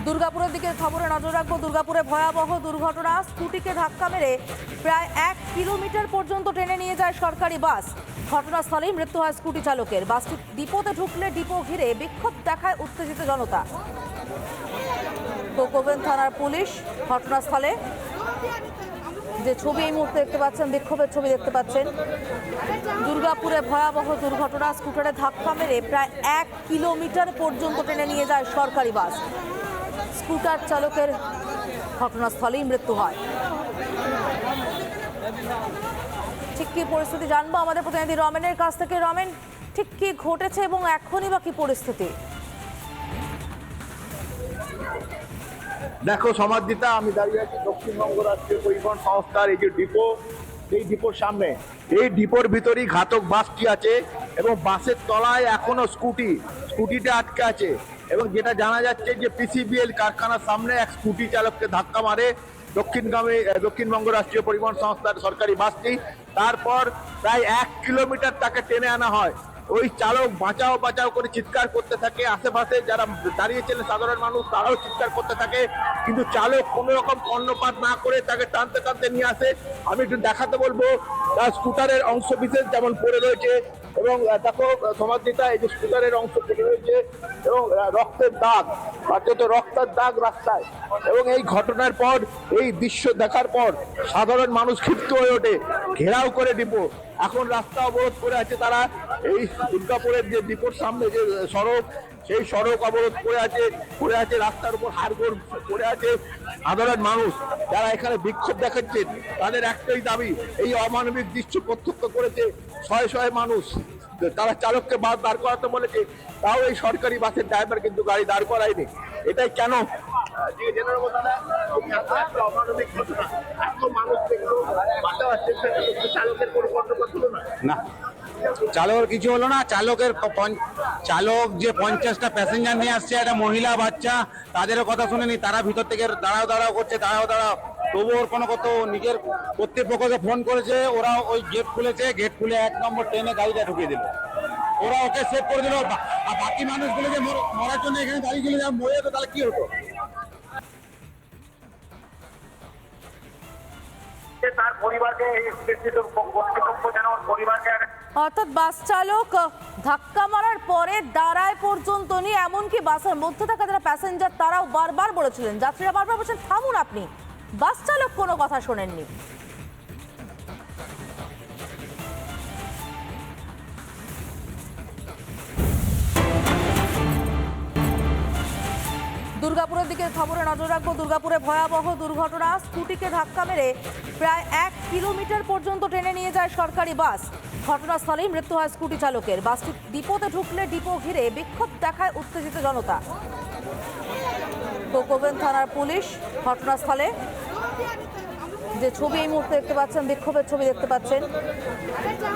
দুর্গাপুরের দিকে খবরে নজর রাখবো। দুর্গাপুরে ভয়াবহ দুর্ঘটনা, স্কুটিকে ধাক্কা মেরে প্রায় 1 কিলোমিটার পর্যন্ত টেনে নিয়ে যায় সরকারি বাস। ঘটনাস্থলেই মৃত্যু হয় স্কুটি চালকের। বাসটি ডিপোতে ঢুকলে ডিপো ঘিরে বিক্ষোভ দেখায় উত্তেজিত জনতা। কোকোভেন থানার পুলিশ ঘটনাস্থলে। যে ছবি এই মুহূর্তে দেখতে পাচ্ছেন, বিক্ষোভের ছবি দেখতে পাচ্ছেন। দুর্গাপুরে ভয়াবহ দুর্ঘটনা, স্কুটারে ধাক্কা মেরে প্রায় 1 কিলোমিটার পর্যন্ত টেনে নিয়ে যায় সরকারি বাস। স্কুটার চালকের ঘটনাস্থলেই মৃত্যু হয়। ঠিক কি পরিস্থিতি জানবো আমাদের প্রতিনিধি রমেনের কাছ থেকে। রমেন, ঠিক কি ঘটেছে এবং এখনই বা কি পরিস্থিতি? দেখো সমাদৃতা, আমি দাঁড়িয়ে আছি দক্ষিণবঙ্গ রাষ্ট্রীয় পরিবহন সংস্থার এই যে ডিপো, এই ডিপোর সামনে। এই ডিপোর ভিতরেই ঘাতক বাসটি আছে এবং বাসের তলায় এখনো স্কুটিটা আটকে আছে। এবং যেটা জানা যাচ্ছে যে পিসিবিএল কারখানার সামনে এক স্কুটি চালককে ধাক্কা মারে দক্ষিণবঙ্গ রাষ্ট্রীয় পরিবহন সংস্থার সরকারি বাসটি। তারপর প্রায় 1 কিলোমিটার তাকে টেনে আনা হয়। ওই চালক বাঁচাও বাঁচাও করে চিৎকার করতে থাকে। আশেপাশে যারা দাঁড়িয়েছিলেন সাধারণ মানুষ তারাও চিৎকার করতে থাকে, কিন্তু চালক কোনো রকম কর্ণপাত না করে তাকে টানতে টানতে নিয়ে আসে। আমি একটু দেখাতে বলবো, তার স্কুটারের অংশ বিশেষ যেমন পড়ে রয়েছে এবং দেখো সমাদৃতা, এই যে স্কুটারের অংশ পড়ে রয়েছে এবং রক্তের দাগ, অর্থাৎ রক্তের দাগ রাস্তায়। এবং এই ঘটনার পর, এই দৃশ্য দেখার পর সাধারণ মানুষ ক্ষিপ্ত হয়ে ওঠে, ঘেরাও করে ডিপো। এখন রাস্তা অবরোধ করে আছে তারা। এই দুর্গাপুরের যে ডিপোর সামনে যে সড়ক, সেই সড়ক অবরোধ করে আছে রাস্তার উপর হাড়গোড় পড়ে আছে সাধারণ মানুষ। যারা এখানে বিক্ষোভ দেখাচ্ছেন তাদের একটাই দাবি, এই অমানবিক দৃশ্য প্রত্যক্ষ করেছে শয়ে শয়ে মানুষ। তারা চালককে বাস দাঁড় করাতে বলেছে, তাও এই সরকারি বাসের ড্রাইভার কিন্তু গাড়ি দাঁড় করায়নি। এটাই কেন? না, চালকের কিছু হলো না। চালক যে 50টা প্যাসেঞ্জার নিয়ে আসছে, একটা মহিলা বাচ্চা, তাদেরও কথা শুনেনি। তারা ভিতর থেকে দাঁড়াও করছে, তবু ওর কোনো কত নিজের কর্তৃপক্ষকে ফোন করেছে। ওরা ওই গেট খুলেছে, গেট খুলে 1 নম্বর ট্রেনে গাড়িটা ঢুকিয়ে দিল। ওরা ওকে সেভ করে দিল। আর বাকি মানুষগুলো যে মরার জন্য এখানে দাঁড়িয়ে গেলে মরে যেত, তাহলে কি হতো? তার পরিবারকে অর্থাৎ বাস চালক ধাক্কা মারার পরে দাঁড়ায় পর্যন্ত নিয়ে, এমনকি বাসের মধ্যে থাকা যারা প্যাসেঞ্জার তারাও বারবার বলেছিলেন, যাত্রীরা বারবার বলছেন থামুন আপনি। বাস চালক কোনো কথা শোনেননি। দুর্গাপুরের দিকে খবরে নজর রাখবো। দুর্গাপুরে ভয়াবহ দুর্ঘটনা, স্কুটিকে ধাক্কা মেরে প্রায় 1 কিলোমিটার পর্যন্ত টেনে নিয়ে যায় সরকারি বাস। ঘটনাস্থলেই মৃত্যু হয় স্কুটি চালকের। বাসটি ডিপোতে ঢুকলে ডিপো ঘিরে বিক্ষোভ দেখায় উত্তেজিত জনতা। কোকোভেন থানার পুলিশ ঘটনাস্থলে। যে ছবি এই মুহূর্তে দেখতে পাচ্ছেন, বিক্ষোভের ছবি দেখতে পাচ্ছেন।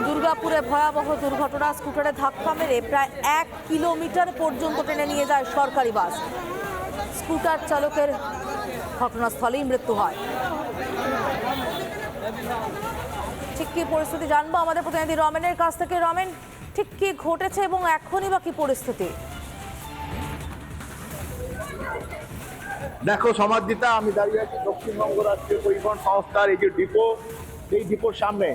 দুর্গাপুরে ভয়াবহ দুর্ঘটনা, স্কুটারে ধাক্কা মেরে প্রায় 1 কিলোমিটার পর্যন্ত টেনে নিয়ে যায় সরকারি বাস। স্কুটার চালকের ঘটনাস্থলেই মৃত্যু হয়। ঠিক কি পরিস্থিতি জানবো আমাদের প্রতিনিধি রমেনের কাছ থেকে। রমেন, ঠিক কি ঘটেছে এবং এখনই বা কি পরিস্থিতি? দেখো সমাদৃতা, আমি দাঁড়িয়ে আছি দক্ষিণবঙ্গ রাষ্ট্রীয় পরিবহন সংস্থার এই যে ডিপো, এই ডিপোর সামনে।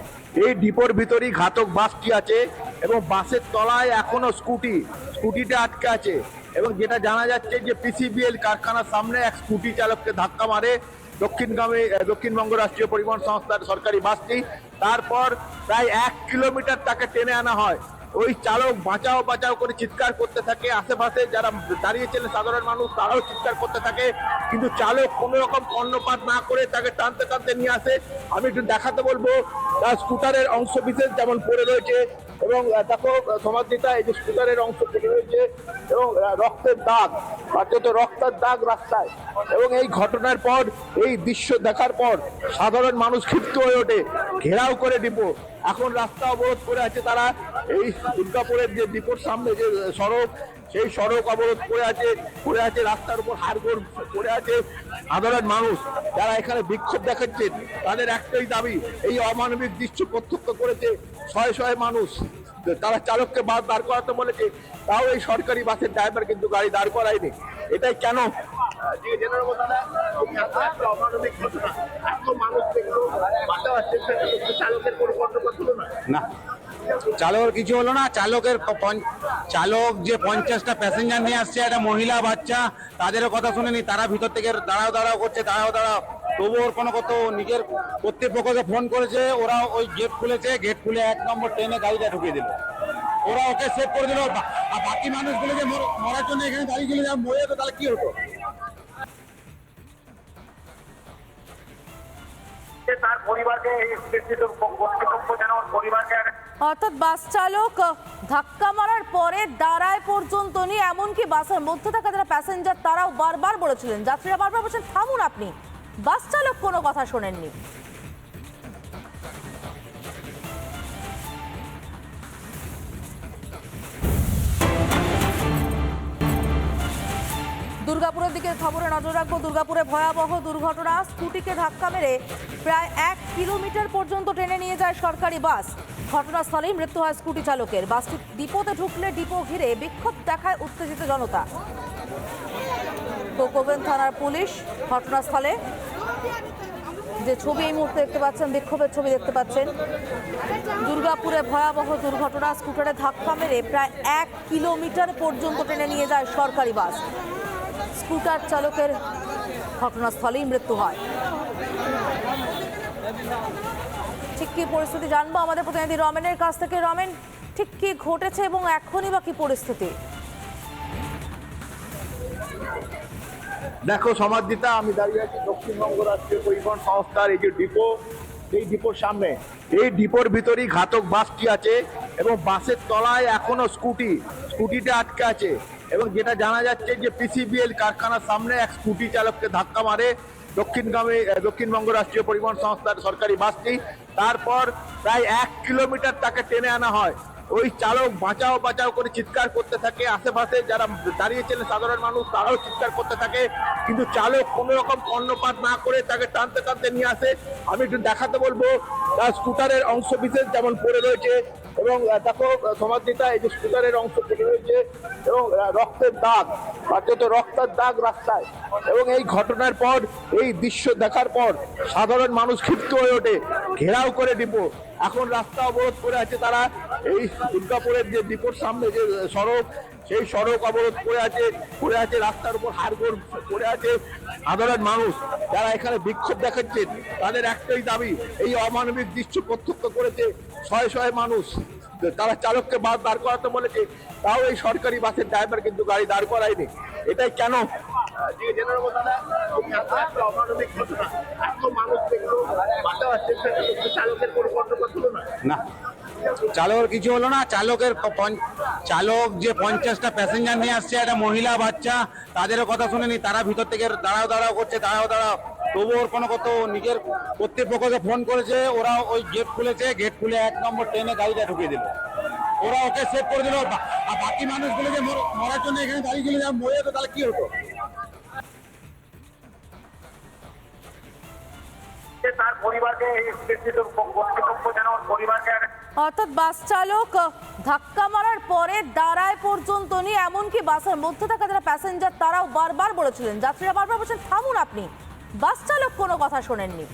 এই ডিপোর ভিতরেই ঘাতক বাসটি আছে এবং বাসের তলায় এখনো স্কুটিটা আটকে আছে। এবং যেটা জানা যাচ্ছে যে পিসিবিএল কারখানার সামনে এক স্কুটি চালককে ধাক্কা মারে দক্ষিণবঙ্গ রাষ্ট্রীয় পরিবহন সংস্থার সরকারি বাসটি। তারপর প্রায় 1 কিলোমিটার তাকে টেনে আনা হয়। ওই চালক বাঁচাও বাঁচাও করে চিৎকার করতে থাকে। আশেপাশে যারা দাঁড়িয়েছিলেন সাধারণ মানুষ তারাও চিৎকার করতে থাকে, কিন্তু চালক কোনো রকম কর্ণপাত না করে তাকে টানতে টানতে নিয়ে আসে। আমি একটু দেখাতে বলবো, তার স্কুটারের অংশ বিশেষ যেমন পড়ে রয়েছে এবং দেখো সমাদৃতা, এই যে স্কুটারের অংশ পড়ে রয়েছে এবং রক্তের দাগ, অর্থাৎ রক্তের দাগ রাস্তায়। এবং এই ঘটনার পর, এই দৃশ্য দেখার পর সাধারণ মানুষ ক্ষিপ্ত হয়ে ওঠে, ঘেরাও করে ডিপো। এখন রাস্তা অবরোধ করে আছে তারা। এই দুর্গাপুরের যে ডিপোর সামনে যে সড়ক, সেই সড়ক অবরোধ করে আছে রাস্তার উপর হাড়গোড় পড়ে আছে সাধারণ মানুষ। যারা এখানে বিক্ষোভ দেখাচ্ছেন তাদের একটাই দাবি, এই অমানবিক দৃশ্য প্রত্যক্ষ করেছে শয়ে শয়ে মানুষ। তারা চালককে বাস দাঁড় করাতে বলেছে, তাও এই সরকারি বাসের ড্রাইভার কিন্তু গাড়ি দাঁড় করায়নি। এটাই কেন? যে জেনারেল দাদা একটা অমানবিক ঘটনা, এত মানুষ দেখলো, বাঁচাও আসছে, চালকের কোনো কর্তব্য ছিল না। না, চালকের কিছু হলো না। চালক যে 50টা প্যাসেঞ্জার নিয়ে আসছে, একটা মহিলা বাচ্চা, তাদেরও কথা শুনেনি। তারা ভিতর থেকে দাঁড়াও দাঁড়াও করছে, দাঁড়াও দাঁড়াও। তবুও ওর কোনো কত নিজের কর্তৃপক্ষকে ফোন করেছে, ওরা ওই গেট খুলেছে, গেট খুলে 1 নম্বর ট্রেনে গাড়িটা ঢুকিয়ে দিল। ওরা ওকে সেভ করে দিল। আর বাকি মানুষগুলো যে মরার জন্য এখানে দাঁড়িয়ে গেলে মরে যেত, তাহলে কি হতো? তার পরিবারকে যেন পরিবারকে অর্থাৎ বাস চালক ধাক্কা মারার পরে দাঁড়ায় পর্যন্ত নিয়ে, এমনকি বাসের মধ্যে থাকা যারা প্যাসেঞ্জার তারাও বারবার বলেছিলেন, যাত্রীরা বারবার বলছেন থামুন আপনি, বাস চালক কোনো কথা শোনেননি। দুর্গাপুরের দিকে খবরে নজর রাখবো। দুর্গাপুরে ভয়াবহ দুর্ঘটনা, স্কুটিকে ধাক্কা মেরে প্রায় 1 কিলোমিটার পর্যন্ত টেনে নিয়ে যায় সরকারি বাস। ঘটনাস্থলেই মৃত্যু হয় স্কুটি চালকের। বাসটি ডিপোতে ঢুকলে ডিপো ঘিরে বিক্ষোভ দেখায় উত্তেজিত জনতা। কোকোবেন থানার পুলিশ ঘটনাস্থলে। যে ছবি এই মুহূর্তে দেখতে পাচ্ছেন, বিক্ষোভের ছবি দেখতে পাচ্ছেন। দুর্গাপুরে ভয়াবহ দুর্ঘটনা, স্কুটারে ধাক্কা মেরে প্রায় 1 কিলোমিটার পর্যন্ত টেনে নিয়ে যায় সরকারি বাস। স্কুটার চালকের ঘটনাস্থলেই মৃত্যু হয়। ঠিক কি পরিস্থিতি জানবো আমাদের প্রতিনিধি রমেনের কাছ থেকে। রমেন, ঠিক কি ঘটেছে এবং এখনই বা কি পরিস্থিতি? দেখো সমাদৃতা, আমি দাঁড়িয়ে আছি দক্ষিণবঙ্গ রাষ্ট্রীয় পরিবহন সংস্থার এই যে ডিপো, এই ডিপোর সামনে। এই ডিপোর ভিতরেই ঘাতক বাসটি আছে এবং বাসের তলায় এখনো স্কুটিটা আটকে আছে। এবং যেটা জানা যাচ্ছে যে পিসিবিএল কারখানার সামনে এক স্কুটি চালককে ধাক্কা মারে দক্ষিণবঙ্গ রাষ্ট্রীয় পরিবহন সংস্থার সরকারি বাসটি। তারপর প্রায় 1 কিলোমিটার তাকে টেনে আনা হয়। ওই চালক বাঁচাও বাঁচাও করে চিৎকার করতে থাকে। আশেপাশে যারা দাঁড়িয়েছিলেন সাধারণ মানুষ, তারাও চিৎকার করতে থাকে, কিন্তু চালক কোনো রকম কর্ণপাত না করে তাকে টানতে টানতে নিয়ে আসে। আমি একটু দেখাতে বলবো, তার স্কুটারের অংশ বিশেষ যেমন পড়ে রয়েছে, এবং দেখো সমাদৃতা, এই যে স্কুটারের অংশ পড়ে রয়েছে এবং রক্তের দাগ, অর্থাৎ রক্তের দাগ রাস্তায়। এবং এই ঘটনার পর, এই দৃশ্য দেখার পর সাধারণ মানুষ ক্ষিপ্ত হয়ে ওঠে, ঘেরাও করে ডিপো। এখন রাস্তা অবরোধ করে আছে তারা। এই দুর্গাপুরের যে ডিপোর সামনে যে সড়ক, সেই সড়ক অবরোধ করে আছে, রাস্তার উপর হাড়গোড় পড়ে আছে। সাধারণ মানুষ যারা এখানে বিক্ষোভ দেখাচ্ছেন, তাদের একটাই দাবি, এই অমানবিক দৃশ্য প্রত্যক্ষ করেছে শয়ে মানুষ। তারা চালককে বাস দাঁড় করাতে বলেছে, তাও এই সরকারি বাসের ড্রাইভার কিন্তু গাড়ি দাঁড় করায়নি। এটাই কেন? যে জেনারেল দাদা একটা অমানবিক ঘটনা, এত মানুষ দেখলো, বাঁচাও আসছে, চালকের কোনো কর্তব্য ছিল না। না, চালকের কিছু হলো না। চালক যে 50টা প্যাসেঞ্জার নিয়ে আসছে, একটা মহিলা বাচ্চা, তাদেরও কথা শুনেনি। তারা ভিতর থেকে দাঁড়াও দাঁড়াও করছে, দাঁড়াও দাঁড়াও। তবুও ওর কোনো কত নিজের কর্তৃপক্ষকে ফোন করেছে, ওরা ওই গেট খুলেছে, গেট খুলে 1 নম্বর ট্রেনে গাড়িটা ঢুকিয়ে দিল। ওরা ওকে সেভ করে দিল। আর বাকি মানুষগুলো যে মরার জন্য এখানে দাঁড়িয়ে গেলে মরে যেত, তাহলে কি হতো? তার পরিবারকে যেন পরিবারকে অর্থাৎ বাস চালক ধাক্কা মারার পরে দাঁড়ায় পর্যন্ত নিয়ে, এমনকি বাসের মধ্যে থাকা যারা প্যাসেঞ্জার তারাও বারবার বলেছিলেন, যাত্রীরা বারবার বলছেন থামুন আপনি, বাস চালক কোনো কথা শোনেননি।